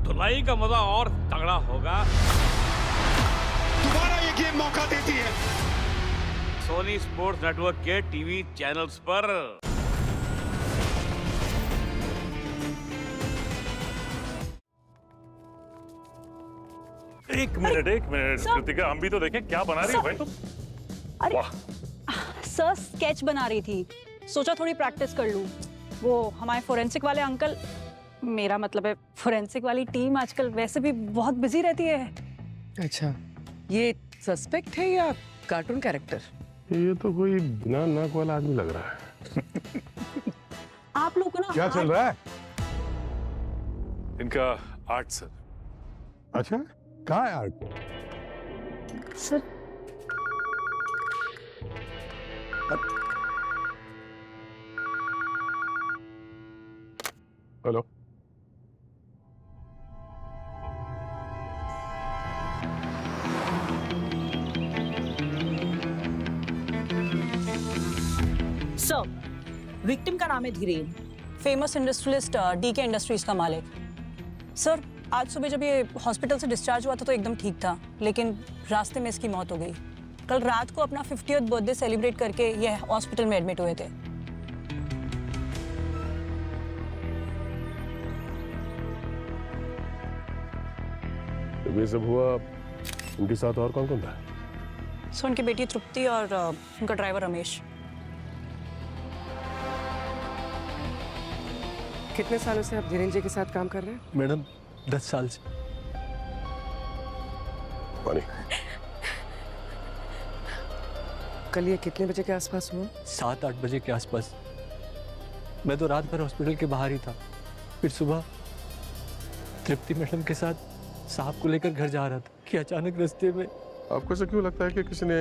धुलाई का मजा और तगड़ा होगा। दोबारा ये गेम मौका देती है। सोनी स्पोर्ट्स नेटवर्क के टीवी चैनल्स पर। एक मिनट कृतिका, हम भी तो देखें क्या बना रही हो भाई तुम। अरे वाह, सर स्केच बना रही थी, सोचा थोड़ी प्रैक्टिस कर लूं। वो हमारे फोरेंसिक वाले अंकल, मेरा मतलब है फोरेंसिक वाली टीम आजकल वैसे भी बहुत बिजी रहती है। अच्छा, ये सस्पेक्ट है या कार्टून कैरेक्टर? ये तो कोई बिना नाक वाला आदमी लग रहा है। आप लोग को ना क्या चल रहा है? इनका आर्ट सर। अच्छा, कहाँ है art? Sir hello, sir, victim का नाम है Dhiren, famous industrialist DK industries का मालिक। सर, आज सुबह जब ये हॉस्पिटल से डिस्चार्ज हुआ था तो एकदम ठीक था, लेकिन रास्ते में इसकी मौत हो गई। कल रात को अपना 50th बर्थडे सेलिब्रेट करके ये हॉस्पिटल में एडमिट हुए थे। जब ये सब हुआ, उनके साथ और कौन कौन था? सो उनकी बेटी तृप्ति और उनका ड्राइवर रमेश। कितने सालों से आप धीरेन जी के साथ काम कर रहे हैं? मैडम 10 साल से। पानी। कल ये कितने बजे के आसपास हुआ? 7-8 बजे के आसपास। मैं तो रात भर हॉस्पिटल के बाहर ही था। फिर सुबह तृप्ति मैडम के साथ साहब को लेकर घर जा रहा था कि अचानक रास्ते में। आपको ऐसा क्यों लगता है कि किसी ने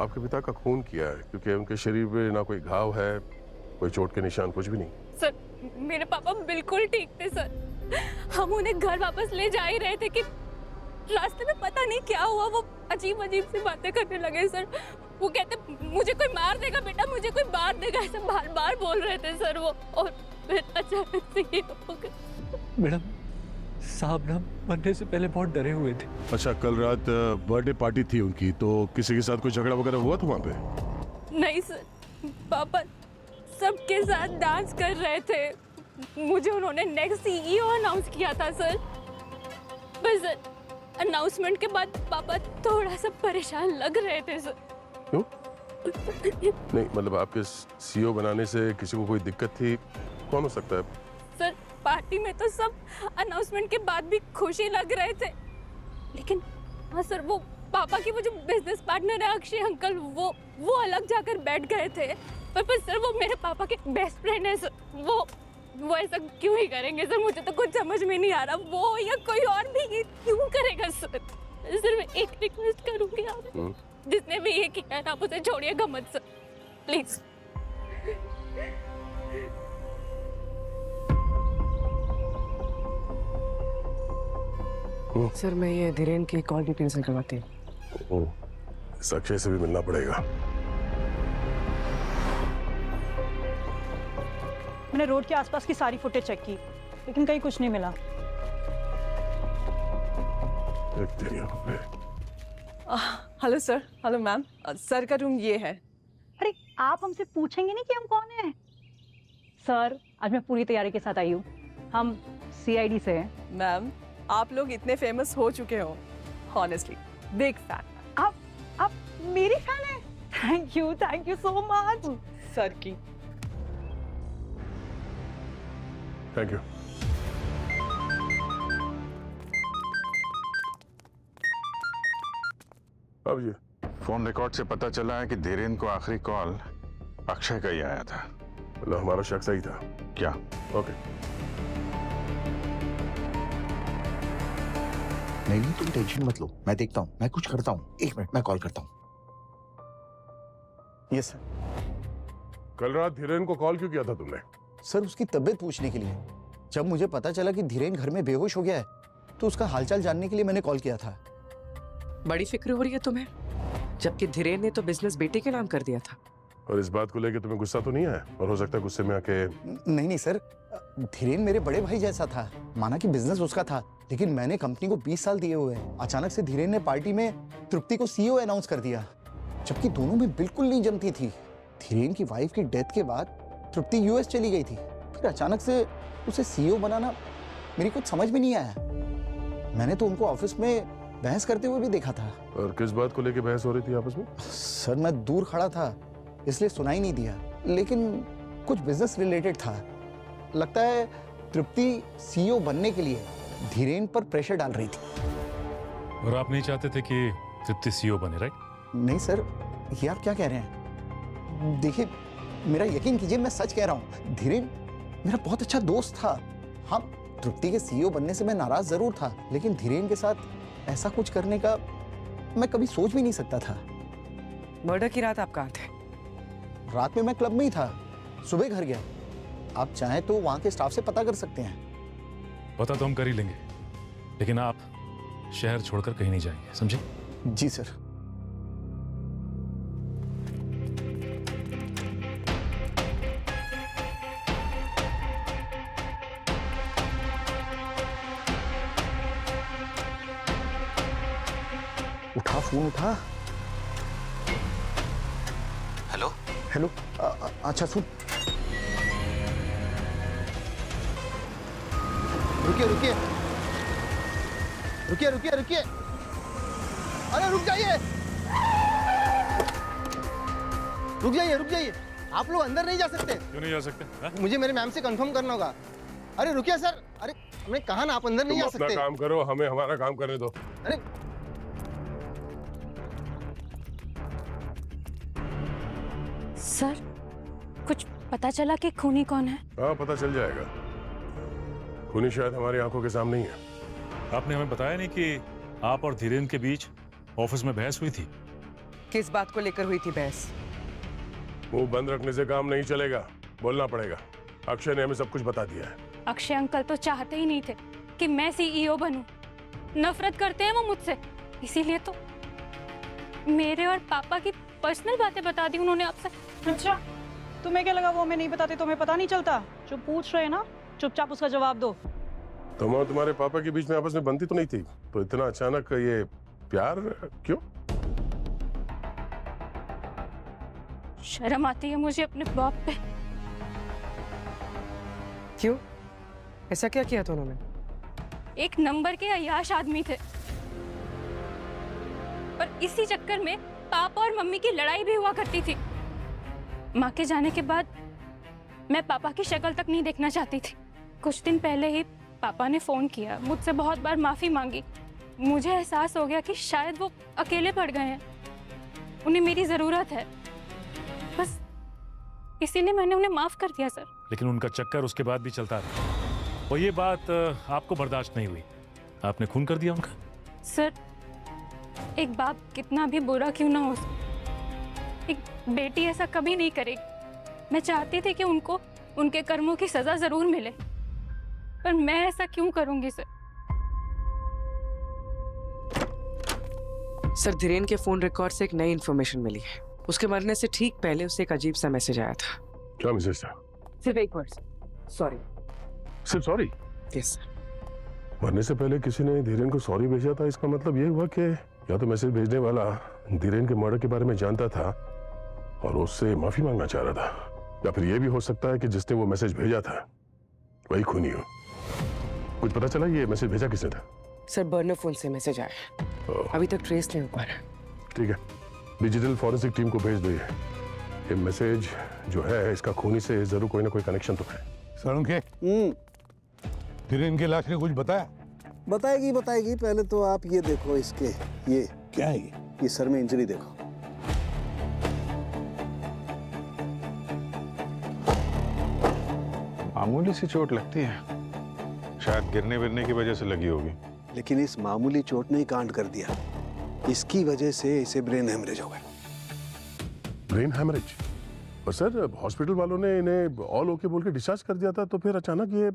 आपके पिता का खून किया है? क्योंकि उनके शरीर पे ना कोई घाव है, कोई चोट के निशान, कुछ भी नहीं। सर, मेरे पापा बिल्कुल ठीक थे सर। हम उन्हें घर वापस ले जा ही रहे थे कि रास्ते में पता नहीं क्या हुआ, वो अजीब अजीब सी बातें करने लगे सर। वो कहते मुझे कोई मार देगा बेटा, मुझे कोई मार देगा, ऐसे बार बार बोल रहे थे सर वो। और फिर अचानक से ये हो गया। मैडम, साहब ना मरने से पहले बहुत डरे हुए थे। अच्छा, कल रात बर्थडे पार्टी थी उनकी, तो किसी के साथ कोई झगड़ा वगैरह हुआ था वहाँ पे? नहीं सर, पापा सबके साथ डांस कर रहे थे। मुझे उन्होंने नेक्स्ट सीईओ अनाउंस किया था सर। बस सर, अनाउंसमेंट के बाद पापा थोड़ा सा परेशान लग रहे थे सर। क्यों? नहीं, मतलब आपके सीईओ बनाने से किसी को कोई दिक्कत थी? कौन हो सकता है? सर, पार्टी में तो सब अनाउंसमेंट के बाद भी खुशी लग रहे थे, लेकिन हाँ सर, वो पापा की वो जो बिजनेस पार्टनर है अक्षय अंकल, वो अलग जाकर बैठ गए थे। पर सर, वो मेरे पापा के बेस्ट फ्रेंड है सर। वो ऐसा क्यों ही करेंगे सर? मुझे तो कुछ समझ में नहीं आ रहा, वो या कोई और भी ये क्यों करेगा सर? सर, मैं एक रिक्वेस्ट करूंगी आप, जिसने भी ये किया है, आप उसे छोड़िएगा मत सर, प्लीज। सर, मैं ये धीरेन की कॉल डिटेल्स निकलवाती हूँ। इस अक्षय से भी मिलना पड़ेगा। मैंने रोड के आसपास की सारी फुटेज चेक की, लेकिन कहीं कुछ नहीं मिला। Hello sir. Hello ma'am. Sir का रूम ये है। अरे, आप हमसे पूछेंगे नहीं कि हम कौन हैं? सर, आज मैं पूरी तैयारी के साथ आई हूँ। हम सीआईडी से हैं। मैम, आप लोग इतने फेमस हो चुके हो, ऑनेस्टली बिग फैन। आप मेरी फैन हैं? Thank you so much. Sir की। Thank you. अब ये फोन रिकॉर्ड से पता चला है कि धीरेन को आखिरी कॉल अक्षय का ही आया था। मतलब हमारा शक सही था क्या? ओके। नहीं, तुम टेंशन मत लो, मैं देखता हूँ, मैं कुछ करता हूँ। 1 मिनट, मैं कॉल करता हूँ। Yes sir. कल रात धीरेन को कॉल क्यों किया था तुमने? सर, उसकी तबीयत पूछने के लिए। जब मुझे पता चला कि धीरेन घर में बेहोश हो गया है, तो उसका हालचाल जानने के लिए मैंने कॉल किया था। बड़ी फिक्र हो रही है तुम्हें, जबकि धीरेन ने तो बिजनेस बेटे के नाम कर दिया था। और इस बात को लेकर तुम्हें गुस्सा तो नहीं आया? और हो सकता है गुस्से में आके। नहीं सर, धीरेन मेरे बड़े भाई जैसा था। माना कि बिजनेस उसका था, लेकिन मैंने कंपनी को 20 साल दिए हुए हैं। अचानक से धीरेन ने पार्टी में तृप्ति को सीईओ अनाउंस कर दिया, जबकि दोनों में बिल्कुल नहीं जमती थी। धीरेन की वाइफ की डेथ के बाद तृप्ति यूएस चली गई थी, फिर अचानक से उसे सीईओ बनाना मेरी कुछ समझ में नहीं आया। मैंने तो उनको ऑफिस में बहस करते हुए भी देखा था। और किस बात को लेके बहस हो रही थी आपस में? सर मैं दूर खड़ा था इसलिए सुनाई नहीं दिया, लेकिन कुछ बिजनेस रिलेटेड था। लगता है तृप्ति सीईओ बनने के लिए धीरेन पर प्रेशर डाल रही थी। और आप नहीं चाहते थे कि तृप्ति सीईओ बने, राइट? नहीं सर, ये आप क्या कह रहे हैं? देखिए मेरा यकीन कीजिए, मैं सच कह रहा हूँ। धीरेन मेरा बहुत अच्छा दोस्त था। हाँ, तृप्ति के सीईओ बनने से मैं नाराज जरूर था, लेकिन धीरेन के साथ ऐसा कुछ करने का मैं कभी सोच भी नहीं सकता था। मर्डर की रात आप कहाँ थे? रात में मैं क्लब में ही था, सुबह घर गया। आप चाहें तो वहां के स्टाफ से पता कर सकते हैं। पता तो हम कर ही लेंगे, लेकिन आप शहर छोड़कर कहीं नहीं जाएंगे, समझे? जी सर। उठा फोन, उठा। हेलो हेलो, अच्छा सुन, रुकिए रुकिए रुकिए रुकिए रुकिए, अरे रुक जाइए, रुक जाइए रुक जाइए। आप लोग अंदर नहीं जा सकते। क्यों नहीं जा सकते? हा? मुझे मेरे मैम से कंफर्म करना होगा। अरे रुकिए सर, अरे हमने कहा ना आप अंदर नहीं जा अपना सकते। काम करो, हमें हमारा काम करने दो। अरे सर, कुछ पता चला कि खूनी कौन है? हाँ, पता चल जाएगा। खूनी शायद हमारी आंखों के सामने ही है। आपने हमें बताया नहीं कि आप और धीरेन के बीच ऑफिस में बहस हुई थी। किस बात को लेकर हुई थी बहस? मुंह बंद रखने से काम नहीं चलेगा, बोलना पड़ेगा। अक्षय ने हमें सब कुछ बता दिया है। अक्षय अंकल तो चाहते ही नहीं थे कि मैं सीईओ बनूं। नफरत करते हैं वो मुझसे, इसीलिए तो मेरे और पापा की पर्सनल बातें बता दी उन्होंने आपसे। अच्छा, तुम्हें क्या लगा वो हमें नहीं बताते? तुम्हें पता नहीं चलता? जो पूछ रहे हैं ना, चुपचाप उसका जवाब दो। तुम और तुम्हारे पापा के बीच में आपस में बनती तो नहीं थी, तो इतना अचानक ये प्यार क्यों? शर्म आती है मुझे अपने बाप पे। क्यों? ऐसा क्या किया था उन्होंने? एक नंबर के अय्याश आदमी थे, और इसी चक्कर में पापा और मम्मी की लड़ाई भी हुआ करती थी। माँ के जाने के बाद मैं पापा की शक्ल तक नहीं देखना चाहती थी। कुछ दिन पहले ही पापा ने फोन किया, मुझसे बहुत बार माफी मांगी। मुझे एहसास हो गया कि शायद वो अकेले पड़ गए हैं, उन्हें मेरी जरूरत है, बस इसीलिए मैंने उन्हें माफ कर दिया सर। लेकिन उनका चक्कर उसके बाद भी चलता रहा, और ये बात आपको बर्दाश्त नहीं हुई, आपने खून कर दिया उनका। सर, एक बाप कितना भी बुरा क्यों ना हो, एक बेटी ऐसा कभी नहीं करेगी। मैं चाहती थी कि उनको उनके कर्मों की सजा जरूर मिले, पर मैं ऐसा क्यों करूंगी सर? सर, धीरेन के फोन रिकॉर्ड से एक नई इन्फॉर्मेशन मिली है। उसके मरने से ठीक पहले उसे एक अजीब सा मैसेज आया था। क्या मैसेज था? सिर्फ एक वर्ड, सॉरी। सिर्फ सॉरी? Yes sir. मरने से पहले किसी ने धीरेन को सॉरी भेजा था। इसका मतलब ये हुआ कि या तो मैसेज भेजने वाला धीरेन के मर्डर के बारे में जानता था और उससे माफी मांगना चाह रहा था, या फिर ये भी हो सकता है कि जिसने वो मैसेज भेजा था वही खूनी हो। कुछ पता चला ये मैसेज भेजा किसने था? सर, बर्नर फोन से मैसेज आया, अभी तक ट्रेस नहीं हो पा रहा। ठीक है, डिजिटल फॉरेंसिक टीम को भेज दो। ये मैसेज जो है इसका खूनी से जरूर कोई ना कोई कनेक्शन तो है। सड़ुंखे, धीरेन के लाश ने कुछ बताया? बताएगी बताएगी, पहले तो आप ये देखो, इसके ये क्या है ये सर में इंजरी देखो। मामूली सी चोट लगती है, शायद गिरने विरने की वजह से लगी होगी। लेकिन इस मामूली चोट ने ही कांड कर दिया। इसकी वजह से इसे ब्रेन हेमरेज हो गया। Brain haemorrhage? और सर, हॉस्पिटल वालों ने इन्हें ऑल ओके बोल के डिस्चार्ज कर दिया था, तो फिर अचानक ये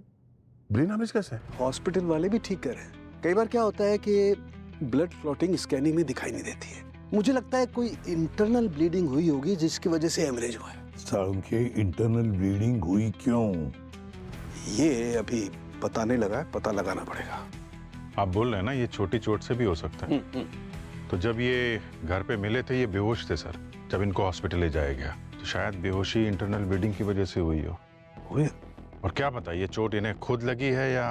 ब्रेन हेमरेज कैसे? हॉस्पिटल वाले भी ठीक कर रहे हैं। कई बार क्या होता है कि ब्लड क्लॉटिंग स्कैनिंग में दिखाई नहीं देती है। मुझे लगता है कोई इंटरनल ब्लीडिंग हुई होगी जिसकी वजह से हेमरेज हुआ है। सड़ुंखे, इंटरनल ब्लीडिंग हुई क्यों? ये अभी पता नहीं लगा है, पता लगाना पड़ेगा। आप बोल रहे हैं ना ये छोटी चोट से भी हो सकता है। तो जब ये घर पे मिले थे ये बेहोश थे सर, जब इनको हॉस्पिटल ले जाया गया तो शायद बेहोशी इंटरनल ब्लीडिंग की वजह से हुई हो। और क्या पता ये चोट इन्हें खुद लगी है या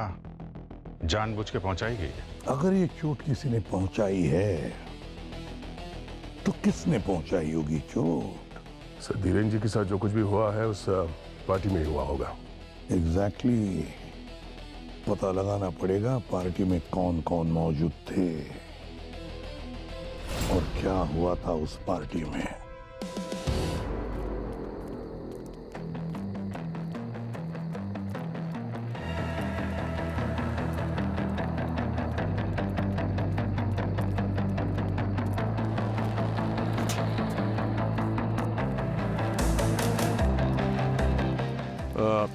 जानबूझ के पहुंचाई गई है। अगर ये चोट किसी ने पहुंचाई है तो किसने पहुंचाई होगी चोट? सर धीरेन जी के साथ जो कुछ भी हुआ है उस पार्टी में ही हुआ होगा। एग्जैक्टली पता लगाना पड़ेगा पार्टी में कौन कौन मौजूद थे और क्या हुआ था उस पार्टी में।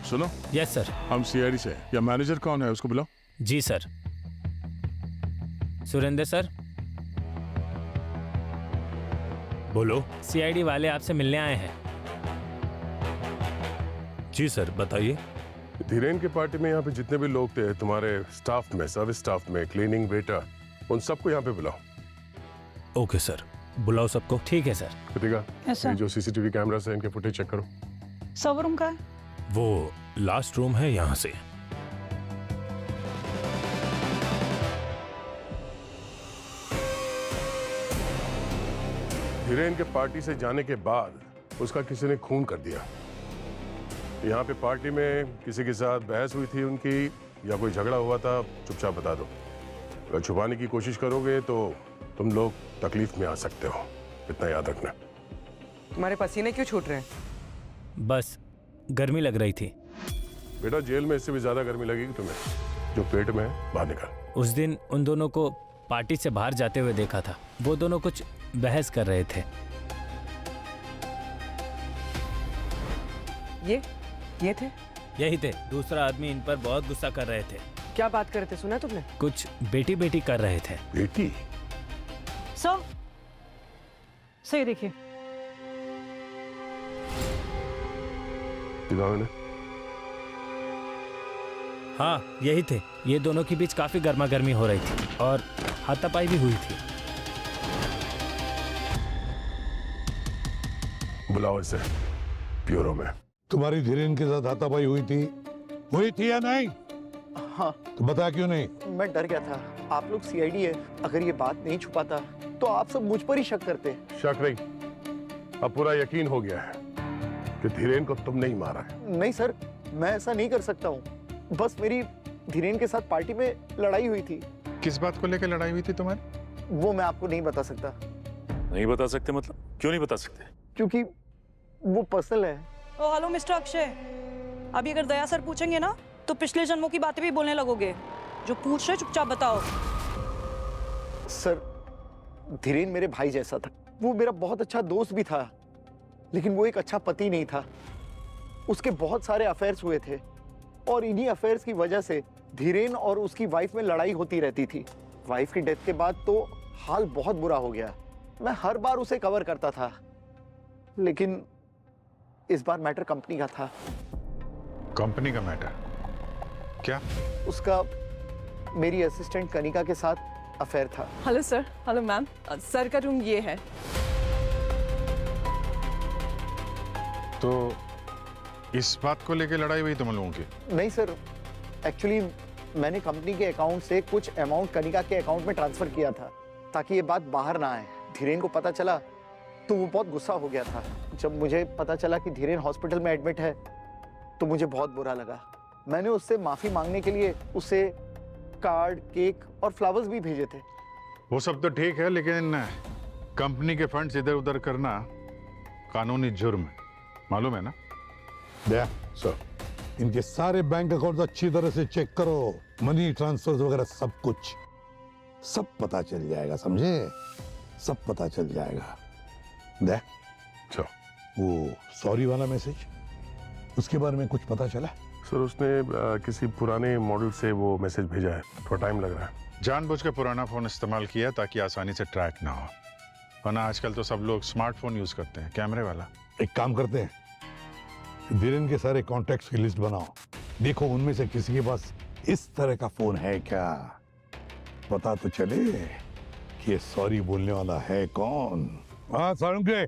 सुनो। Yes sir. हम सीआईडी से, या मैनेजर कौन है उसको बुलाओ। जी सर। सुरेंद्र सर। बोलो। सीआईडी वाले आपसे मिलने आए हैं। जी सर बताइए। धीरेन की पार्टी में यहाँ पे जितने भी लोग थे तुम्हारे स्टाफ में, सर्विस स्टाफ में, क्लीनिंग वेटर, उन सबको यहाँ पे बुलाओ। ओके सर, बुलाओ सबको। ठीक है सर। Kritika, Yes, sir. ये जो सीसीटीवी कैमरा है इनके फुटेज चेक करो। सर्वर रूम का है? वो लास्ट रूम है यहाँ से। धीरेन के पार्टी से जाने के बाद उसका किसी ने खून कर दिया। यहाँ पे पार्टी में किसी के साथ बहस हुई थी उनकी या कोई झगड़ा हुआ था, चुपचाप बता दो। अगर छुपाने की कोशिश करोगे तो तुम लोग तकलीफ में आ सकते हो, इतना याद रखना। तुम्हारे पसीने क्यों छूट रहे हैं? बस गर्मी लग रही थी। बेटा जेल में इससे भी ज्यादा गर्मी लगेगी तुम्हें, जो पेट में है बाहर निकाल। उस दिन उन दोनों को पार्टी से बाहर जाते हुए देखा था। वो दोनों कुछ बहस कर रहे थे। ये थे? यही थे। दूसरा आदमी इन पर बहुत गुस्सा कर रहे थे। क्या बात कर रहे थे, सुना तुमने? कुछ बेटी बेटी कर रहे थे। बेटी? सर सही देखिए। हाँ यही थे। ये दोनों के बीच काफी गर्मा गर्मी हो रही थी और हाथापाई भी हुई थी। बुलाओ इसे ब्यूरो में। तुम्हारी धीरेन के साथ हाथापाई हुई थी या नहीं? हाँ। तो बता क्यों नहीं? मैं डर गया था, आप लोग सीआईडी है, अगर ये बात नहीं छुपाता तो आप सब मुझ पर ही शक करते। शक नहीं, अब पूरा यकीन हो गया है कि धीरेन को तुमने ही मारा है। नहीं सर, मैं ऐसा नहीं कर सकता हूँ। बस मेरी धीरेन के साथ पार्टी में लड़ाई हुई थी। किस बात को लेकर लड़ाई हुई थी तुम्हारी? वो मैं आपको नहीं बता सकता। नहीं बता सकते मतलब? क्यों नहीं बता सकते? क्योंकि वो पर्सनल है। ओ हेलो मिस्टर अक्षय, अभी अगर दया सर पूछेंगे ना तो पिछले जन्मों की बातें भी बोलने लगोगे। जो पूछ रहे चुपचाप बताओ। सर धीरेन मेरे भाई जैसा था, वो मेरा बहुत अच्छा दोस्त भी था, लेकिन वो एक अच्छा पति नहीं था। उसके बहुत सारे अफेयर्स हुए थे और इन्हीं अफेयर्स की वजह से धीरेन और उसकी वाइफ में लड़ाई होती रहती थी। वाइफ की डेथ के बाद तो हाल बहुत बुरा हो गया। मैं हर बार उसे कवर करता था, लेकिन इस बार मैटर कंपनी का था। कंपनी का मैटर? क्या? उसका मेरी असिस्टेंट कनिका के साथ अफेयर था। Hello sir. Hello ma'am. Sir का रूम ये है। तो इस बात को लेकर लड़ाई हुई तुम लोगों की? नहीं सर, एक्चुअली मैंने कंपनी के अकाउंट से कुछ अमाउंट कनिका के अकाउंट में ट्रांसफर किया था ताकि ये बात बाहर ना आए। धीरेन को पता चला तो वो बहुत गुस्सा हो गया था। जब मुझे पता चला कि धीरेन हॉस्पिटल में एडमिट है तो मुझे बहुत बुरा लगा। मैंने उससे माफी मांगने के लिए उसे कार्ड, केक और फ्लावर्स भी भेजे थे। वो सब तो ठीक है, लेकिन कंपनी के फंड्स इधर उधर करना कानूनी जुर्म है, मालूम है ना? दया सर, इनके सारे बैंक अकाउंट अच्छी तरह से चेक करो। मनी ट्रांसफर वगैरह सब कुछ, सब पता चल जाएगा, समझे? सब पता चल जाएगा। दया अच्छा, वो सॉरी वाला मैसेज, उसके बारे में कुछ पता चला? सर उसने किसी पुराने मॉडल से वो मैसेज भेजा है, थोड़ा टाइम लग रहा है। जानबूझ के पुराना फोन इस्तेमाल किया ताकि आसानी से ट्रैक ना हो, वरना आजकल तो सब लोग स्मार्टफोन यूज करते हैं, कैमरे वाला। एक काम करते हैं, धीरेन के सारे कॉन्टैक्ट्स की लिस्ट बनाओ, देखो उनमें से किसी के पास इस तरह का फोन है क्या। पता तो चले कि ये सॉरी बोलने वाला है कौन। हाँ साळुंके,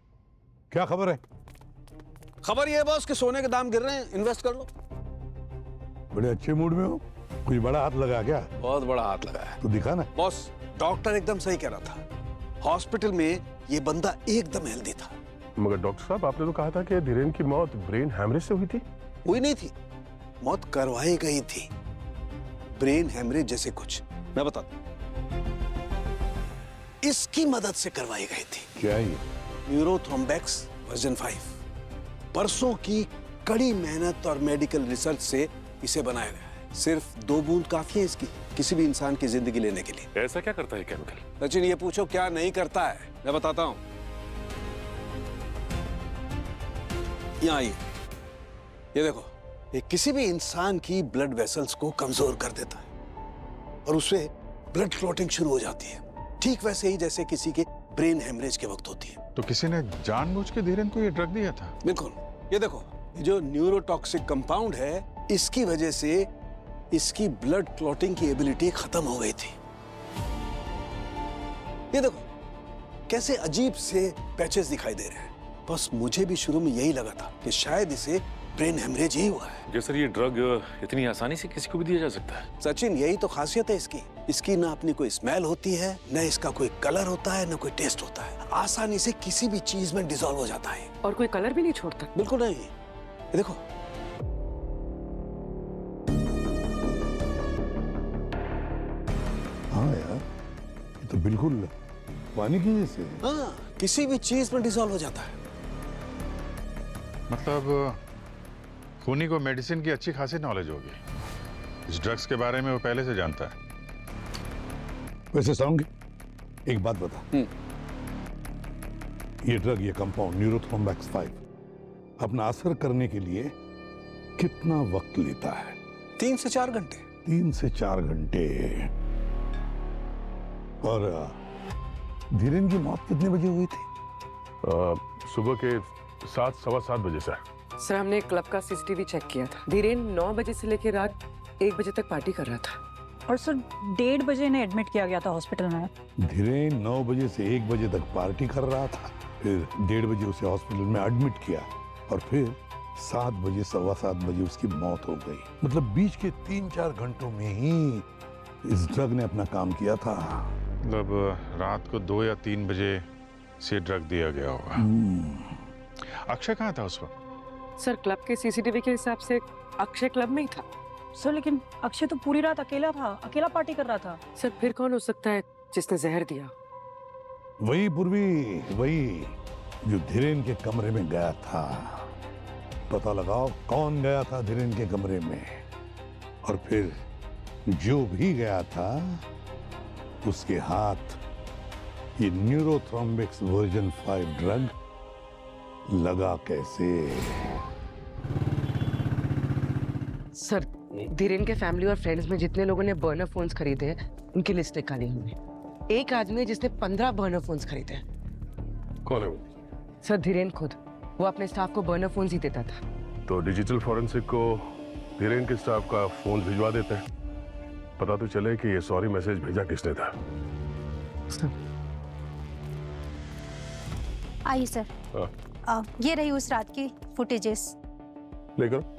क्या खबर है? खबर ये है बॉस कि सोने के दाम गिर रहे हैं, इन्वेस्ट कर लो। बड़े अच्छे मूड में हो, कुछ बड़ा हाथ लगा क्या? बहुत बड़ा हाथ लगा है। तो दिखा ना। बॉस, डॉक्टर एकदम सही कह रहा था, हॉस्पिटल में ये बंदा एकदम हेल्दी था। मगर डॉक्टर साहब, आपने तो कहा था कि धीरेन की मौत ब्रेन हैमरेज से हुई थी। हुई नहीं थी, मौत करवाई गई थी, ब्रेन हेमरेज जैसे कुछ। मैं बताता हूं, इसकी मदद से करवाई गई थी। क्या ये? न्यूरोथ्रोम्बेक्स वर्जन 5। परसों की कड़ी मेहनत और मेडिकल रिसर्च से इसे बनाया गया है। सिर्फ 2 बूंद काफी है इसकी, किसी भी इंसान की जिंदगी लेने के लिए। ऐसा क्या करता है केमिकल? सचिन, ये पूछो क्या नहीं करता है, मैं बताता हूं। यहाँ आइए, ये देखो, ये किसी भी इंसान की ब्लड वेसल्स को कमजोर कर देता है और उससे ब्लड क्लॉटिंग शुरू हो जाती है, ठीक वैसे ही जैसे किसी के ब्रेन हेमरेज के वक्त होती है। तो किसी ने जानबूझ के धीरेन को ये ड्रग दिया था? बिल्कुल। ये देखो, ये जो न्यूरोटॉक्सिक कंपाउंड है, इसकी वजह से इसकी ब्लड क्लॉटिंग की एबिलिटी खत्म हो गई थी। ये देखो कैसे अजीब से पैचेस दिखाई दे रहे हैं। बस मुझे भी शुरू में यही लगा था कि शायद इसे ब्रेन हेमरेज ही हुआ है। जी सर, ये ड्रग इतनी आसानी से किसी को भी दिया जा सकता है? सचिन, यही तो खासियत है इसकी। इसकी ना अपनी कोई स्मेल होती है, न इसका कोई कलर होता है, न कोई टेस्ट होता है। आसानी से किसी भी चीज में डिसॉल्व हो जाता है और कोई कलर भी नहीं छोड़ता। बिल्कुल नहीं। ये देखो, हाँ यार, ये तो बिल्कुल पानी की जैसे है। हाँ, किसी भी चीज में डिसॉल्व हो जाता है। मतलब खूनी को मेडिसिन की अच्छी खासी नॉलेज होगी। इस ड्रग्स के बारे में वो पहले से जानता है। वैसे साउंड, एक बात बता, ये ड्रग, ये कंपाउंड न्यूरोथ्रोम्बेक्स 5 अपना असर करने के लिए कितना वक्त लेता है? 3 से 4 घंटे। 3 से 4 घंटे। और धीरेन की मौत कितने बजे हुई थी? सुबह के 7, सवा 7 बजे से। सर, हमने क्लब का सीसीटीवी चेक किया था। धीरेन 9 बजे से लेकर रात 1 बजे तक पार्टी कर रहा था। और सर 1:30 बजे इन्हें एडमिट किया गया था हॉस्पिटल में। धीरेन 9 बजे से 1 बजे तक पार्टी कर रहा था, फिर 1:30 बजे उसे हॉस्पिटल में एडमिट किया और फिर 7 बजे, सवा 7 बजे उसकी मौत हो गई। मतलब बीच के 3-4 घंटों में ही इस ड्रग ने अपना काम किया था। मतलब रात को 2 या 3 बजे से ड्रग दिया गया होगा। अक्षय कहाँ था उस वक्त? सर, क्लब के सीसीटीवी के हिसाब से अक्षय क्लब में ही था। सर लेकिन अक्षय तो पूरी रात अकेला था, अकेला पार्टी कर रहा था। सर, फिर कौन हो सकता है जिसने जहर दिया? वही पूर्वी, वही जो धीरेन के कमरे में गया था। पता लगाओ कौन गया था धीरेन के कमरे में, और फिर जो भी गया था उसके हाथ ये न्यूरोथ्रोम्बिक्स वर्जन 5 ड्रग लगा कैसे? सर, धीरेन के फैमिली और फ्रेंड्स में जितने लोगों ने बर्नर फोन्स खरीदे हैं, उनकी लिस्ट निकाली हमने। एक आदमी है जिसने 15 बर्नर फोन्स खरीदे हैं। कौन है वो? सर, धीरेन खुद। वो अपने स्टाफ को बर्नर फोन्स ही देता था। तो डिजिटल फॉरेंसिक को धीरेन के स्टाफ का फोन भिजवा देते हैं, पता तो चले कि ये सॉरी मैसेज भेजा किसने था। आइए सर। ये रही उस रात की फुटेजेस। लेकर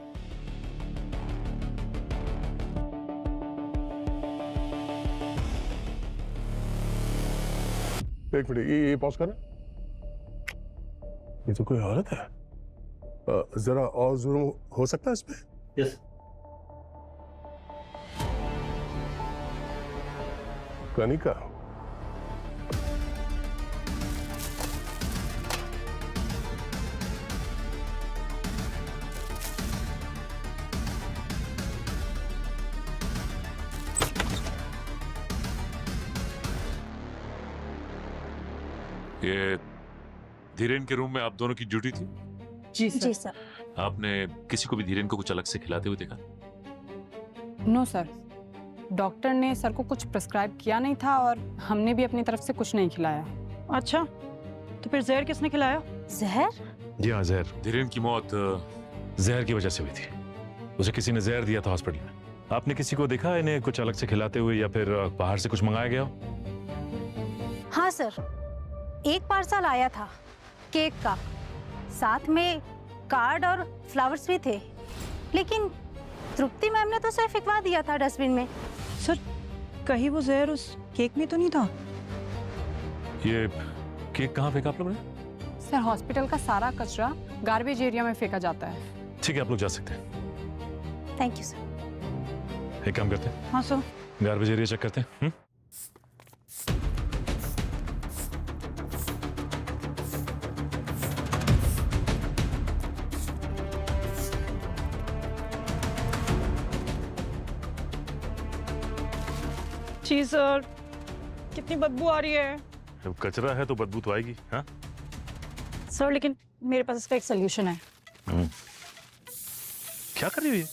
एक मिनट, ये पॉज करना। ये तो कोई औरत है। जरा और जूम हो सकता है इसमें? यस। कनिका, ये धीरेन के रूम में आप दोनों की ड्यूटी थी? जी सर। जी सर। आपने किसी को भी धीरेन को कुछ अलग से खिलाते हुए देखा? नो सर, डॉक्टर ने सर को कुछ प्रिस्क्राइब किया नहीं था और हमने भी अपनी तरफ से कुछ नहीं खिलाया। अच्छा, तो फिर जहर किसने खिलाया? जहर? जी हाँ, जहर। धीरेन की मौत जहर की वजह से हुई थी। उसे किसी ने जहर दिया था हॉस्पिटल में। आपने किसी को देखा इन्हें कुछ अलग से खिलाते हुए या फिर बाहर से कुछ मंगाया गया हो? हाँ सर, एक पार्सल आया था केक का, साथ में कार्ड और फ्लावर्स भी थे, लेकिन तृप्ति मैम ने तो सिर्फ फेंकवा दिया था डस्टबिन में। सर कहीं वो जहर उस केक में तो नहीं था? ये केक कहाँ फेंका आप लोगों ने? सर हॉस्पिटल का सारा कचरा गार्बेज एरिया में फेंका जाता है। ठीक है, आप लोग जा सकते हैं। Thank you sir. एक काम करते हैं, हाँ सर। गार्बेज एरिया चेक करते हैं। जी सर, कितनी बदबू आ रही है। जब कचरा है तो बदबू तो आएगी। हाँ सर लेकिन मेरे पास इसका एक सोल्यूशन है। क्या कर रही हो ये?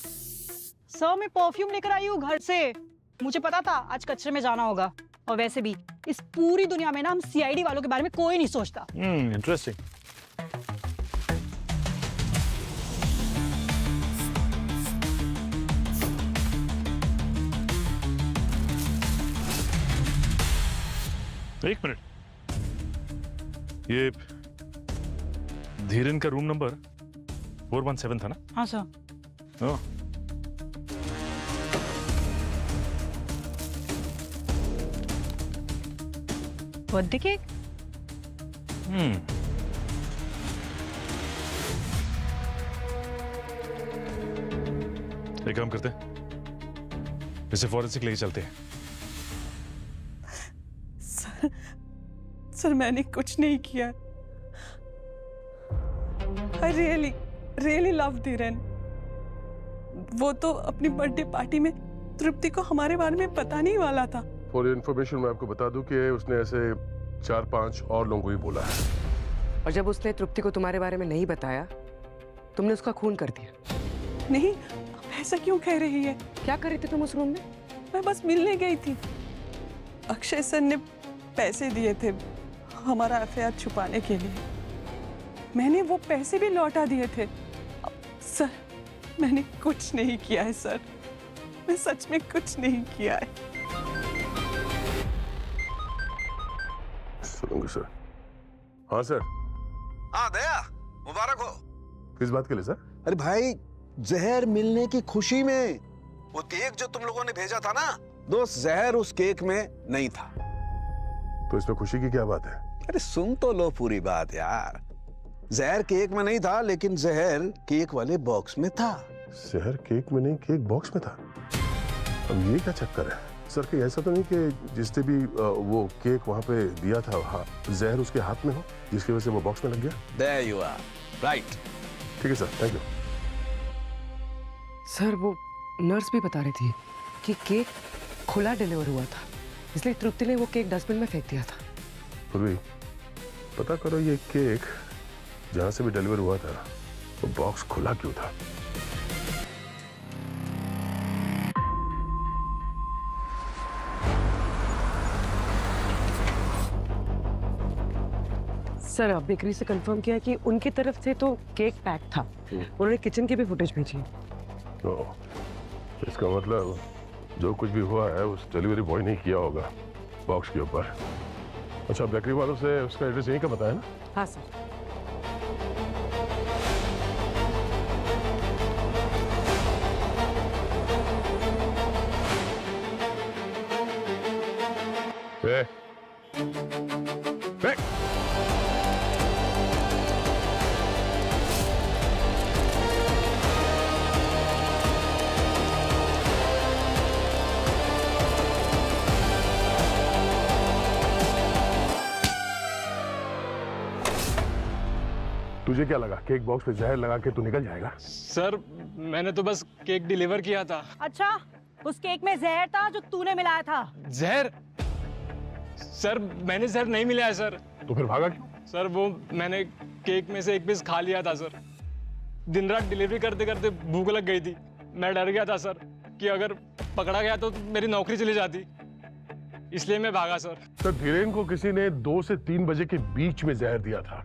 सर मैं परफ्यूम लेकर आई हूँ घर से। मुझे पता था आज कचरे में जाना होगा, और वैसे भी इस पूरी दुनिया में ना हम सीआईडी वालों के बारे में कोई नहीं सोचता। इंटरेस्टिंग। एक मिनट, ये धीरेन का रूम नंबर 417 था ना? हाँ सर। ओह, बर्थडे केक? एक काम करते हैं, इसे फॉरेंसिक लेके चलते हैं। सर मैंने कुछ नहीं किया। I really love Dhiren. वो तो अपनी बर्थडे पार्टी में तृप्ति को हमारे बारे में पता नहीं वाला था। फॉर इन्फॉर्मेशन मैं आपको बता दूं कि उसने ऐसे 4-5 और लोगों को ही बोला है। और जब उसने तृप्ति को तुम्हारे बारे में नहीं बताया, तुमने उसका खून कर दिया। नहीं, ऐसा क्यों कह रही है? क्या कर रही थी तुम उस रूम में? मैं बस मिलने गई थी। अक्षय सर ने पैसे दिए थे हमारा अफेयर छुपाने के लिए। मैंने वो पैसे भी लौटा दिए थे। सर मैंने कुछ नहीं किया है सर, मैं सच में कुछ नहीं किया है। सुनूंगा सर। हाँ सर। हाँ दया, मुबारक हो। किस बात के लिए सर? अरे भाई, जहर मिलने की खुशी में वो केक जो तुम लोगों ने भेजा था ना, दोस्त, जहर उस केक में नहीं था। तो इसमें खुशी की क्या बात है? अरे सुन तो लो पूरी बात यार। जहर केक में नहीं था, लेकिन जहर केक वाले बॉक्स में था। जहर केक में नहीं, केक बॉक्स में था। अब ये क्या चक्कर है सर? कि ऐसा तो नहीं कि जिसने भी वो केक वहां पे दिया था, हाँ, जहर उसके हाथ में हो जिसकी वजह से वो बॉक्स में लग गया? There you are, right. ठीक है सर, थैंक यू। सर वो नर्स भी बता रही थी कि केक खुला डिलीवर हुआ था, इसलिए तृप्ति ने वो केक डस्टबिन में फेंक दिया था। पूर्वी, पता करो ये केक जहां से भी डिलीवर हुआ था वो बॉक्स खुला क्यों था? सर अब बेकरी से कंफर्म किया कि उनकी तरफ से तो केक पैक था। उन्होंने किचन की भी फुटेज भेजी। ओह, इसका मतलब जो कुछ भी हुआ है उस डिलीवरी बॉय ने किया होगा बॉक्स के ऊपर। अच्छा, बेकरी वालों से उसका एड्रेस यहीं का बताया ना? हाँ सर। ए, ए, तुझे क्या लगा केक बॉक्स पे जहर लगा के तू निकल जाएगा? सर मैंने तो बस केक डिलीवर किया था। अच्छा, उस केक में जहर था जो तूने मिलाया था? जहर? सर मैंने जहर नहीं मिलाया सर। तो फिर भागा क्यों? सर वो मैंने केक में से एक पीस खा लिया था सर। दिन रात डिलीवरी करते करते भूख लग गई थी। मैं डर गया था सर कि अगर पकड़ा गया तो मेरी नौकरी चली जाती, इसलिए मैं भागा सर। सर धीरेन को किसी ने 2 से 3 बजे के बीच में जहर दिया था।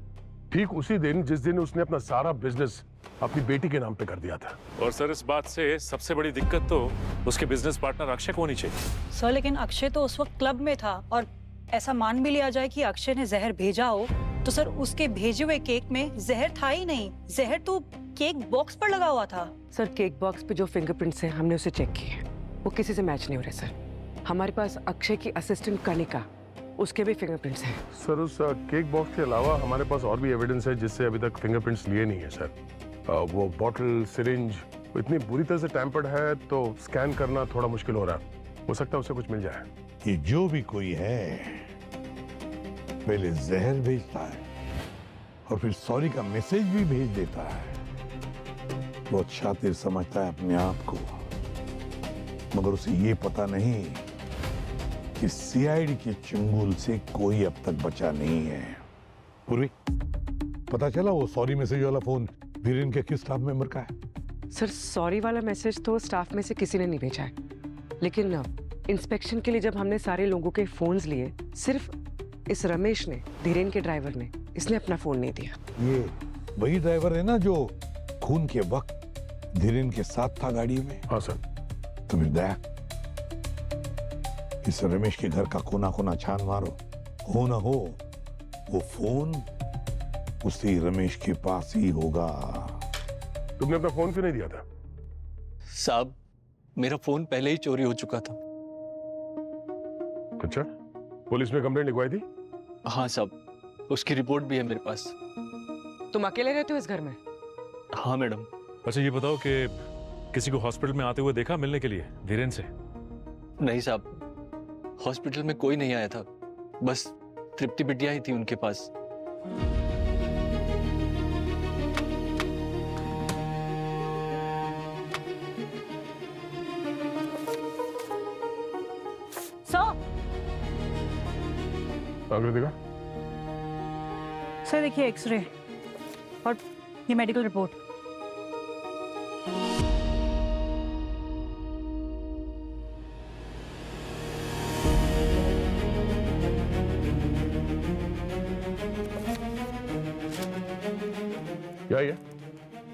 ठीक उसी दिन जिस दिन उसने अपना सारा बिजनेस अपनी बेटी के नाम पे कर दिया था। और सर इस बात से सबसे बड़ी दिक्कत तो उसके बिजनेस पार्टनर अक्षय को होनी चाहिए। सर लेकिन अक्षय तो उस वक्त क्लब में था, और ऐसा मान भी लिया जाए कि अक्षय ने जहर भेजा हो तो सर उसके भेजे हुए केक में जहर था ही नहीं। जहर तो केक बॉक्स पर लगा हुआ था। सर केक बॉक्स पे जो फिंगरप्रिंट्स हैं हमने उसे चेक किए, वो किसी से मैच नहीं हो रहे सर। हमारे पास अक्षय की असिस्टेंट कनिका, उसके भी फिंगरप्रिंट्स हैं। सर उस केक बॉक्स के अलावा हमारे पास और भी एविडेंस है जिससे अभी तक फिंगरप्रिंट्स लिए नहीं है सर। वो बॉटल सिरिंज इतनी बुरी तरह से टैम्पर्ड है तो स्कैन करना थोड़ा मुश्किल हो रहा है। हो सकता है उसे कुछ मिल जाए। ये जो भी कोई है पहले जहर भेजता है और फिर सॉरी का मैसेज भी भेज देता है। बहुत शातिर समझता है अपने आप को, मगर उसे ये पता नहीं कि सीआईडी के चंगुल से कोई अब तक बचा नहीं है। पूर्वी, पता चला वो सॉरी मैसेज वाला फोन धीरेन के किस स्टाफ मेंबर का है? सर सॉरी वाला मैसेज तो स्टाफ में से किसी ने नहीं भेजा है, लेकिन इंस्पेक्शन के लिए जब हमने सारे लोगों के फोन्स लिए, सिर्फ इस रमेश ने, धीरेन के ड्राइवर ने, इसने अपना फोन नहीं दिया। ये वही ड्राइवर है ना जो खून के वक्त धीरेन के साथ था गाड़ी में? हाँ सर। तो फिर दया इस रमेश के घर का कोना कोना छान मारो, हो ना हो वो फोन उसी रमेश के पास ही होगा। तुमने अपना फोन क्यों नहीं दिया था? साहब मेरा फोन पहले ही चोरी हो चुका था। अच्छा, पुलिस में कंप्लेंट लिखवाई थी? हाँ साहब, उसकी रिपोर्ट भी है मेरे पास। तुम अकेले रहते हो इस घर में? हाँ मैडम। अच्छा ये बताओ कि किसी को हॉस्पिटल में आते हुए देखा मिलने के लिए धीरेन से? नहीं साहब, हॉस्पिटल में कोई नहीं आया था, बस तृप्ति बिटिया ही थी उनके पास। कृतिका, सर देखिए एक्सरे और ये मेडिकल रिपोर्ट। क्या ये?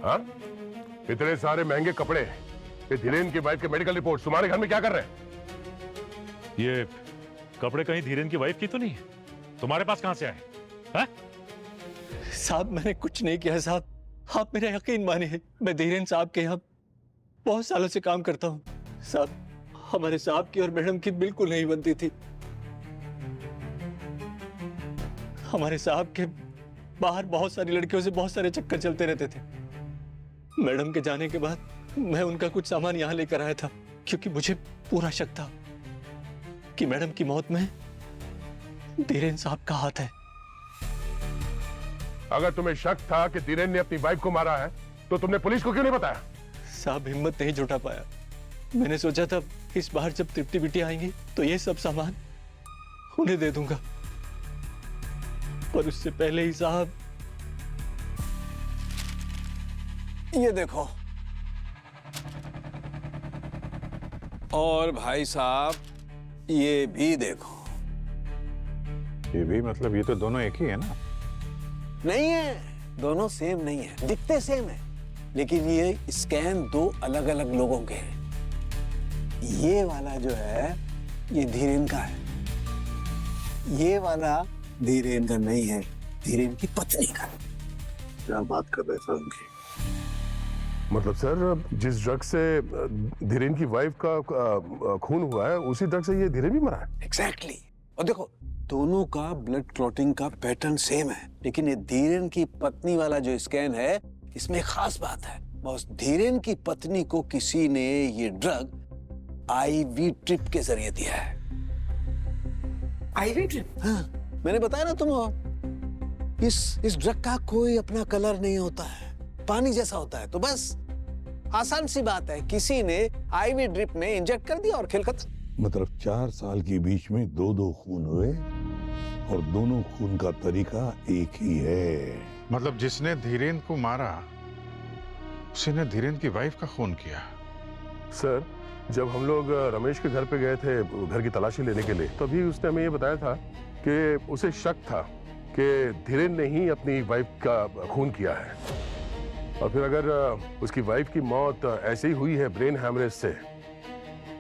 हाँ? इतने सारे महंगे कपड़े, ये धीरेन की वाइफ के मेडिकल रिपोर्ट तुम्हारे घर में क्या कर रहे हैं? ये कपड़े कहीं धीरेन की वाइफ की तो नहीं? तुम्हारे पास कहां से आए? हाँ? साहब मैंने कुछ नहीं किया साहब, आप मेरा यकीन मानिए, मैं धीरेन साहब के यहाँ बहुत सालों से काम करता हूँ साहब। हमारे साहब की और मैडम की बिल्कुल नहीं बनती थी। हमारे साहब के बाहर बहुत सारी लड़कियों से बहुत सारे चक्कर चलते रहते थे। मैडम के जाने के बाद मैं उनका कुछ सामान यहाँ लेकर आया था, क्योंकि मुझे पूरा शक था कि मैडम की मौत में धीरेन साहब का हाथ है। अगर तुम्हें शक था कि धीरेन ने अपनी वाइफ को मारा है तो तुमने पुलिस को क्यों नहीं बताया? साहब हिम्मत नहीं जुटा पाया। मैंने सोचा था इस बार जब तृप्ति बिटिया आएंगी तो ये सब सामान उन्हें दे दूंगा, पर उससे पहले ही साहब ये देखो। और भाई साहब ये भी देखो। ये भी मतलब ये तो दोनों एक ही है ना? नहीं है, दोनों सेम नहीं है, दिखते सेम है, लेकिन ये स्कैन दो अलग अलग लोगों के हैं। ये वाला जो है ये धीरेन का है, ये वाला धीरेन का नहीं है, धीरेन की पत्नी का। क्या बात कर रहे सर उनकी? मतलब सर जिस ड्रग से धीरेन की वाइफ का खून हुआ है उसी ड्रग से ये धीरेन भी मरा है? एग्जैक्टली। और देखो दोनों का ब्लड क्लॉटिंग का पैटर्न सेम है, लेकिन ये धीरेन की पत्नी वाला जो स्कैन है इसमें खास बात है, बस धीरेन की पत्नी को किसी ने ये ड्रग आईवी ट्रिप के जरिए दिया है। IV drip? हाँ, मैंने बताया ना तुम, इस ड्रग का कोई अपना कलर नहीं होता है, पानी जैसा होता है। तो बस आसान सी बात है, किसी ने आईवी ड्रिप में इंजेक्ट कर दिया और खेल खत्म। मतलब 4 साल के बीच में 2 खून हुए और दोनों खून का तरीका एक ही है। मतलब जिसने धीरेन को मारा उसी ने धीरेन की वाइफ का खून किया? सर जब हम लोग रमेश के घर पे गए थे घर की तलाशी लेने के लिए, तभी उसने हमें ये बताया था कि उसे शक था कि धीरेन ने ही अपनी वाइफ का खून किया है, और फिर अगर उसकी वाइफ की मौत ऐसे ही हुई है ब्रेन हैमरेज से,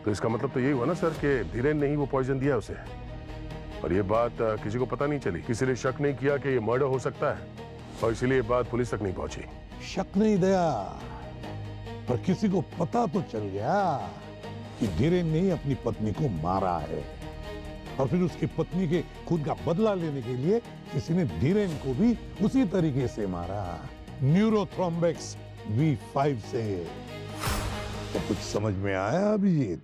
तो इसका मतलब तो यही हुआ ना सर कि धीरेन ने ही वो पॉइजन दिया उसे। और ये बात किसी को पता नहीं चली, किसी ने शक नहीं किया कि ये मर्डर हो सकता है, और इसीलिए ये बात पुलिस तक नहीं पहुंची। शक नहीं दया, पर किसी को पता तो चल गया कि धीरेन ने ही अपनी पत्नी को मारा है, और फिर उसकी पत्नी के खून का बदला लेने के लिए किसी ने धीरेन को भी उसी तरीके से मारा, न्यूरोथ्रोम्बिक्स V5 से। तो कुछ समझ में आया अभिजीत?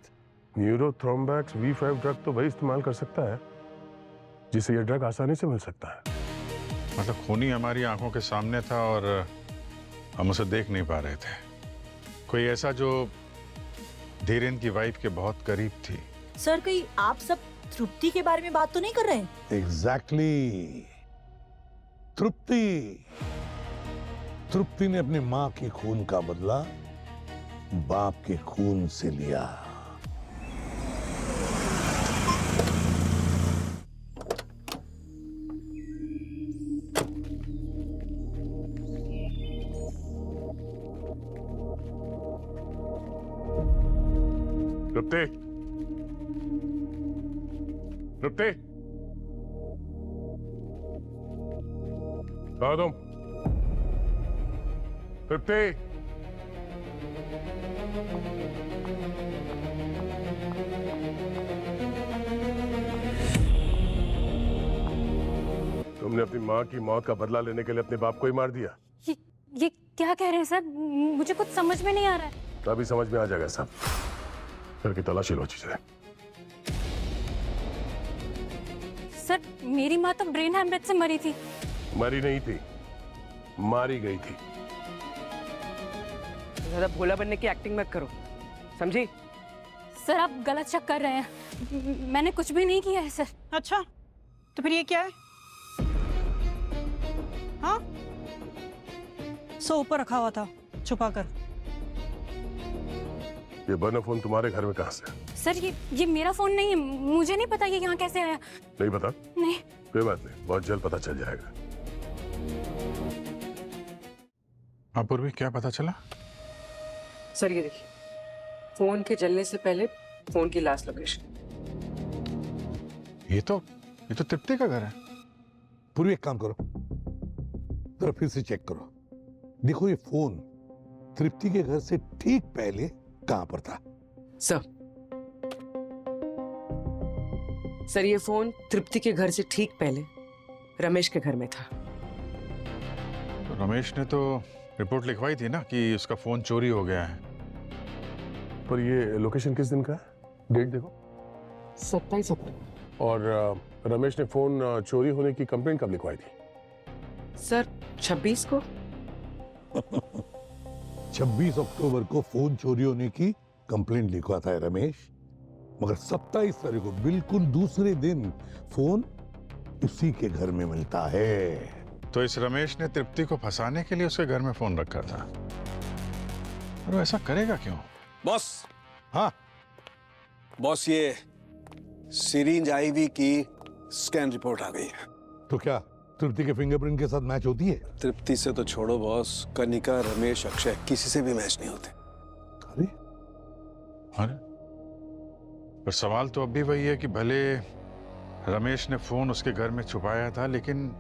न्यूरोथ्रोम्बिक्स V5 ड्रग तो वही इस्तेमाल कर सकता है जिसे ये ड्रग आसानी से मिल सकता है। मतलब खूनी हमारी आंखों के सामने था और हम उसे देख नहीं पा रहे थे। कोई ऐसा जो धीरेन की वाइफ के बहुत करीब थी। सर कहीं आप सब तृप्ति के बारे में बात तो नहीं कर रहे? एग्जैक्टली। तृप्ति ने अपनी मां के खून का बदला बाप के खून से लिया। तृप्ति, तृप्ति, कहाँ हो तुम? तृप्ति, तुमने अपनी माँ की मौत का बदला लेने के लिए अपने बाप को ही मार दिया। ये क्या कह रहे हैं सर? मुझे कुछ समझ में नहीं आ रहा है। तभी समझ में आ जाएगा सब। घर की तलाशी लो अच्छी से। सर मेरी माँ तो ब्रेन हैमरेज से मरी थी। मरी नहीं थी, मारी गई थी। ज्यादा भोला बनने की एक्टिंग मत करो, समझी? सर आप गलत शक कर रहे हैं, मैंने कुछ भी नहीं किया है सर। अच्छा, तो फिर ये क्या है? हाँ, सो ऊपर रखा हुआ था छुपा कर। ये बर्नर फोन तुम्हारे घर में कहाँ से? सर ये मेरा फोन नहीं है, मुझे नहीं पता ये यहाँ कैसे आया। नहीं पता? नहीं। कोई बात नहीं, बहुत जल्द पता चल जाएगा। अपूर्वी क्या पता चला? सर ये देखिए, फोन के जलने से पहले फोन की लास्ट लोकेशन। ये तो तृप्ति का घर है। पूरी एक काम करो, जरा फिर से चेक करो। देखो ये फोन तृप्ति के घर से ठीक पहले कहां पर था? सर ये फोन तृप्ति के घर से ठीक पहले रमेश के घर में था। तो रमेश ने तो रिपोर्ट लिखवाई थी ना कि उसका फोन चोरी हो गया है। पर ये लोकेशन किस दिन का है? डेट देखो। 27 अक्टूबर। और रमेश ने फोन चोरी होने की कंप्लेंट कब लिखवाई थी? सर 26 को। 26 अक्टूबर को फोन चोरी होने की कंप्लेंट लिखवाता है रमेश, मगर 27 तारीख को बिल्कुल दूसरे दिन फोन उसी के घर में मिलता है। तो इस रमेश ने तृप्ति को फंसाने के लिए उसके घर में फोन रखा था। और वो ऐसा करेगा क्यों? बॉस। हाँ बॉस, ये सिरिंज आईवी की स्कैन रिपोर्ट आ गई है। तो क्या तृप्ति के फिंगरप्रिंट के साथ मैच होती है? तृप्ति से तो छोड़ो बॉस, कनिका, रमेश, अक्षय किसी से भी मैच नहीं होते। अरे पर सवाल तो अब भी वही है कि भले रमेश ने फोन उसके घर में छुपाया था, लेकिन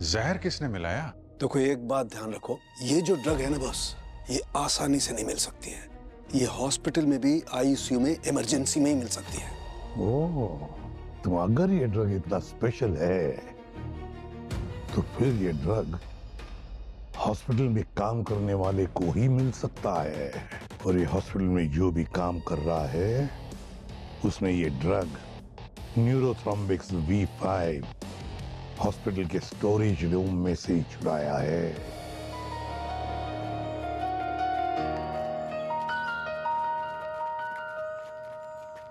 जहर किसने मिलाया? देखो एक बात ध्यान रखो, ये जो ड्रग है ना बॉस, ये आसानी से नहीं मिल सकती है। ये हॉस्पिटल में भी, आईसीयू में, इमरजेंसी में ही मिल सकती है। ओह, तो अगर ये ड्रग इतना स्पेशल है तो फिर ये ड्रग हॉस्पिटल में काम करने वाले को ही मिल सकता है। और ये हॉस्पिटल में जो भी काम कर रहा है उसने ये ड्रग न्यूरोथ्रोम्बिक्स V5 हॉस्पिटल के स्टोरेज रूम में से ही छुड़ाया है।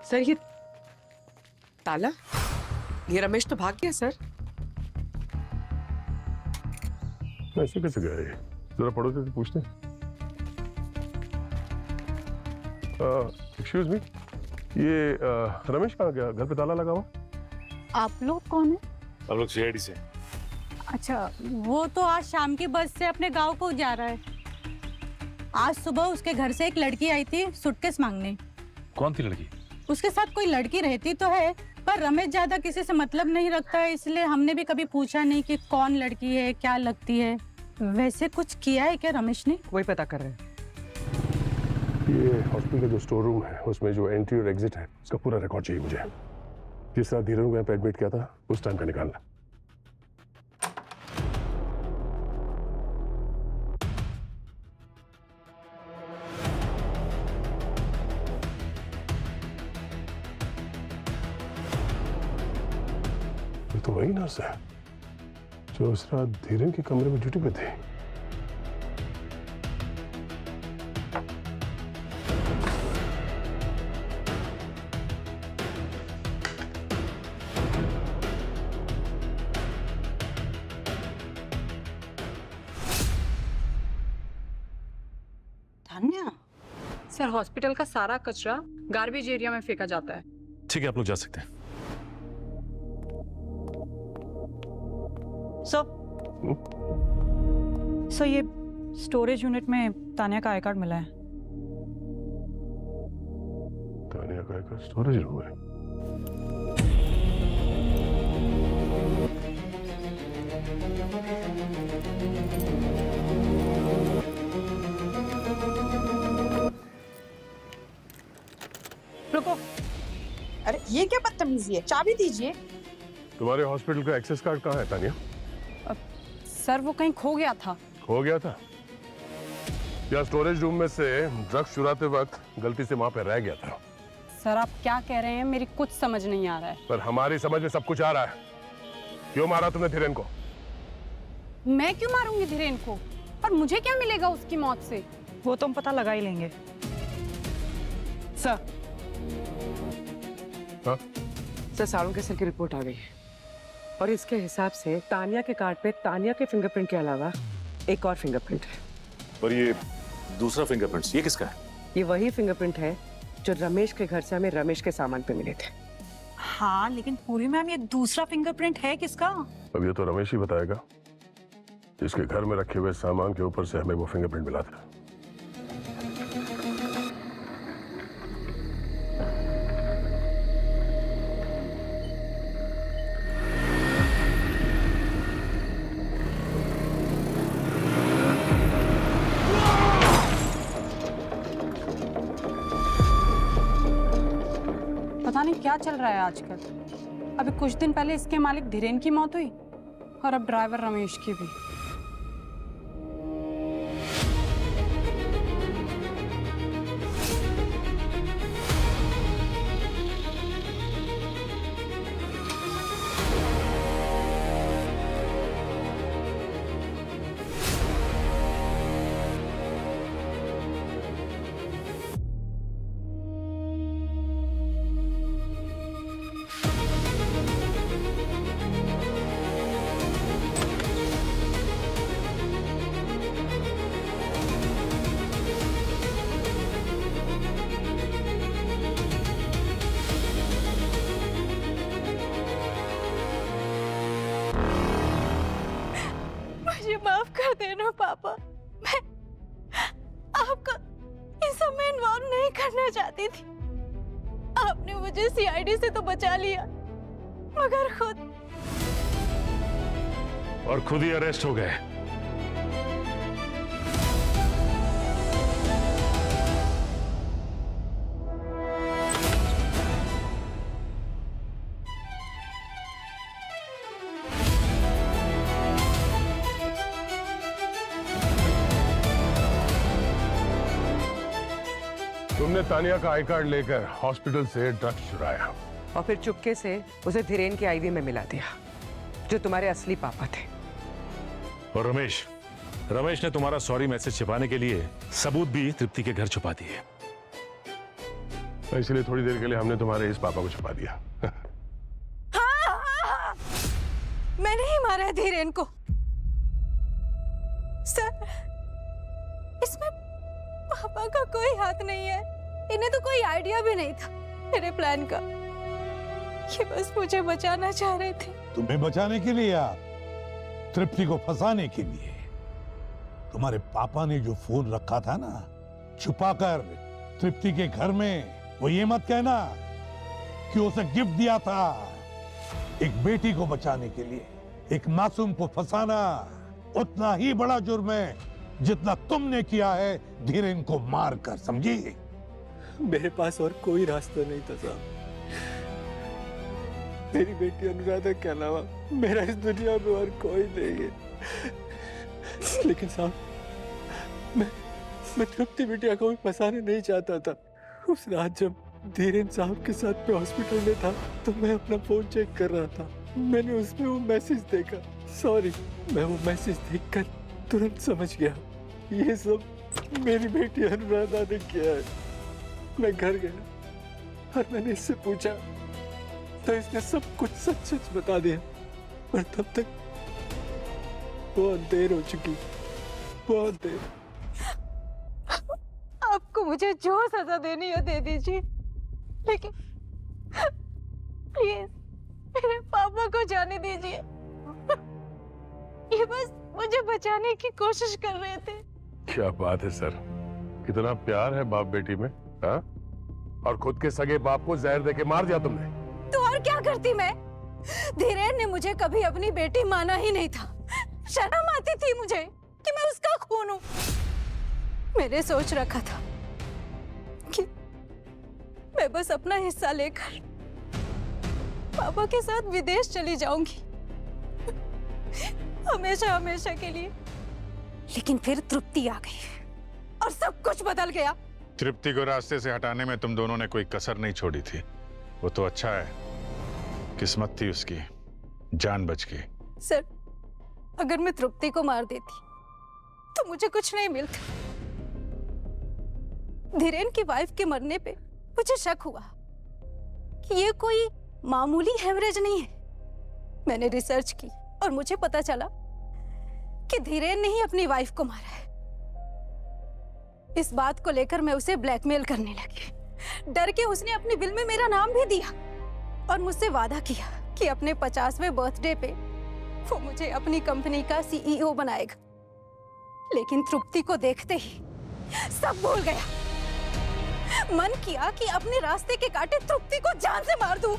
सर ये ताला, ये रमेश तो भाग गया सर। ऐसे कैसे गए? जरा पड़ोसी से पूछते। एक्सक्यूज मी, ये रमेश कहाँ गया? घर पे ताला लगा हुआ। आप लोग कौन है? हम लोग CID से। अच्छा, वो तो आज शाम की बस से अपने गांव को जा रहा है। आज सुबह उसके घर से एक लड़की आई थी सूटकेस मांगने। कौन थी लड़की? उसके साथ कोई लड़की रहती तो है, पर रमेश ज्यादा किसी से मतलब नहीं रखता है, इसलिए हमने भी कभी पूछा नहीं कि कौन लड़की है, क्या लगती है। वैसे कुछ किया है क्या रमेश ने? वही पता कर रहे हैं। ये हॉस्पिटल का जो स्टोर रूम है उसमें जो एंट्री और एग्जिट है उसका पूरा रिकॉर्ड चाहिए मुझे। जिस तरह धीरेन को यहाँ पे एडमिट किया था उस टाइम का निकालना। ये तो वही नर्स है जो उस रात धीरेन के कमरे में ड्यूटी पे थी। धन्या सर, हॉस्पिटल का सारा कचरा गार्बेज एरिया में फेंका जाता है। ठीक है, आप लोग जा सकते हैं। सर ये स्टोरेज यूनिट में तानिया का आई कार्ड मिला है। तानिया का एक स्टोरेज रूम है। रुको, अरे ये क्या बदतमीजी है, चाबी दीजिए। तुम्हारे हॉस्पिटल का एक्सेस कार्ड कहाँ है तानिया? सर वो कहीं खो गया था। खो गया था या स्टोरेज रूम में से ड्रग्स चुराते वक्त गलती से वहां पे रह गया था? सर आप क्या कह रहे हैं, मेरी कुछ समझ नहीं आ रहा है। पर हमारी समझ में सब कुछ आ रहा है। क्यों मारा तुमने धीरेन को? मैं क्यों मारूंगी धीरेन को? और मुझे क्या मिलेगा उसकी मौत से? वो तो हम पता लगा ही लेंगे। सर हाँ? सर साड़ू के सर की रिपोर्ट आ गई है और इसके हिसाब से तानिया के कार्ड पे तानिया के फिंगरप्रिंट के अलावा एक और फिंगरप्रिंट है। पर ये दूसरा फिंगरप्रिंट ये किसका है? ये वही फिंगरप्रिंट है जो रमेश के घर से हमें रमेश के सामान पे मिले थे। हाँ लेकिन पूरी मैम, ये दूसरा फिंगरप्रिंट है किसका? अब ये तो रमेश ही बताएगा जिसके घर में रखे हुए सामान के ऊपर से हमें वो फिंगरप्रिंट मिला था। पता नहीं क्या चल रहा है आजकल। अभी कुछ दिन पहले इसके मालिक धीरेन की मौत हुई और अब ड्राइवर रमेश की भी। मुझे माफ कर देना पापा, मैं आपका इस सब में इन्वॉल्व नहीं करना चाहती थी। आपने मुझे सीआईडी से तो बचा लिया, मगर खुद ही अरेस्ट हो गए। तुमने तानिया का आई कार्ड लेकर हॉस्पिटल से ड्रग्स चुराया और फिर चुपके से उसे धीरेन के आईवी में मिला दिया जो तुम्हारे असली पापा थे। और रमेश ने तुम्हारा सॉरी मैसेज छिपाने के लिए सबूत भी तृप्ति के घर छुपा दिए। इसलिए थोड़ी देर के लिए हमने तुम्हारे इस पापा को छुपा दिया। हाँ। मैंने ही मारा है धीरेन को। सर, इसमें पापा का कोई हाथ नहीं है। इन्हें तो कोई आइडिया भी नहीं था मेरे प्लान का। ये बस मुझे बचाना चाह रहे थे। तुम्हें बचाने के लिए यार? तृप्ति को फंसाने के लिए तुम्हारे पापा ने जो फोन रखा था ना छुपाकर तृप्ति के घर में, वो ये मत कहना कि उसे गिफ्ट दिया था। एक बेटी को बचाने के लिए एक मासूम को फंसाना उतना ही बड़ा जुर्म है जितना तुमने किया है धीरेन को मारकर, समझी? मेरे पास और कोई रास्ता नहीं था साहब। मेरी बेटी अनुराधा के अलावा मेरा इस दुनिया में और कोई नहीं है। लेकिन साहब मैं तृप्ति बिटिया को भी फंसाने नहीं चाहता था। उस रात जब धीरेन साहब के साथ मैं हॉस्पिटल में था तो मैं अपना फोन चेक कर रहा था। मैंने उसमें वो मैसेज देखा। सॉरी, मैं वो मैसेज देखकर तुरंत समझ गया ये सब मेरी बेटी अनुराधा ने किया है। मैं घर गया और मैंने इससे पूछा तो इसने सब कुछ सच सच बता दिया। पर तब तक बहुत देर हो चुकी, बहुत देर। आपको मुझे जो सजा देनी हो दे दीजिए, लेकिन प्लीज मेरे पापा को जाने दीजिए। ये बस मुझे बचाने की कोशिश कर रहे थे। क्या बात है सर, कितना प्यार है बाप बेटी में, हाँ? और खुद के सगे बाप को जहर देके मार दिया तुमने। तो और क्या करती मैं? धीरेन ने मुझे कभी अपनी बेटी माना ही नहीं था। शर्म आती थी मुझे कि मैं उसका खून हूं। मैंने सोच रखा था कि मैं बस अपना हिस्सा लेकर पापा के साथ विदेश चली जाऊंगी, हमेशा हमेशा के लिए। लेकिन फिर तृप्ति आ गई और सब कुछ बदल गया। तृप्ति को रास्ते से हटाने में तुम दोनों ने कोई कसर नहीं छोड़ी थी। वो तो अच्छा है, किस्मत थी उसकी, जान बच गई। सर, अगर मैं तृप्ति को मार देती तो मुझे कुछ नहीं मिलता। धीरेन की वाइफ के मरने पे मुझे शक हुआ कि ये कोई मामूली हेमरेज नहीं है। मैंने रिसर्च की और मुझे पता चला कि धीरेन ने ही अपनी वाइफ को मारा है। इस बात को लेकर मैं उसे ब्लैकमेल करने लगी। डर के उसने अपने बिल में मेरा नाम भी दिया और मुझसे वादा किया कि अपने 50वें बर्थडे पे वो मुझे अपनी कंपनी का CEO बनाएगा। लेकिन तृप्ति को देखते ही सब भूल गया। मन किया कि अपने रास्ते के कांटे तृप्ति को जान से मार दूं।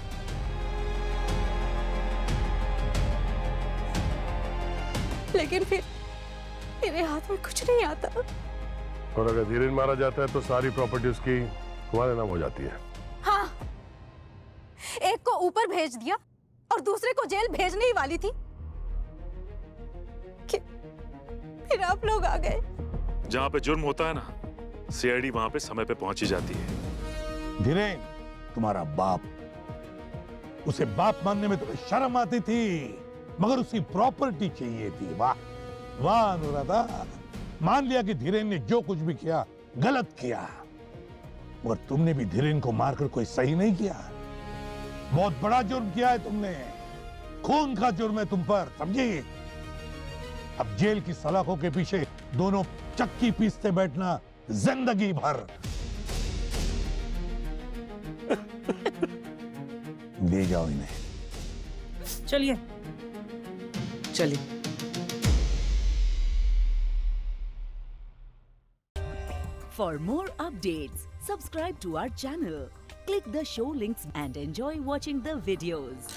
लेकिन फिर मेरे हाथ में कुछ नहीं आता। और अगर धीरेन मारा जाता है तो सारी प्रॉपर्टी उसकी तुम्हारे नाम हो जाती है। हाँ, एक को ऊपर भेज दिया और दूसरे को जेल भेजने ही वाली थी कि फिर आप लोग आ गए। जहाँ पे जुर्म होता है ना, CID वहां पे समय पे पहुंच ही जाती है। धीरेन तुम्हारा बाप, उसे बाप मानने में तुम्हें शर्म आती थी, मगर उसकी प्रॉपर्टी चाहिए थी। वाह वाह अनुराधा, मान लिया कि धीरेन ने जो कुछ भी किया गलत किया, मगर तुमने भी धीरेन को मारकर कोई सही नहीं किया। बहुत बड़ा जुर्म किया है तुमने, खून का जुर्म है तुम पर, समझी? अब जेल की सलाखों के पीछे दोनों चक्की पीसते बैठना जिंदगी भर। ले जाओ इन्हें। चलिए चलिए। For more updates, subscribe to our channel, click the show links and enjoy watching the videos.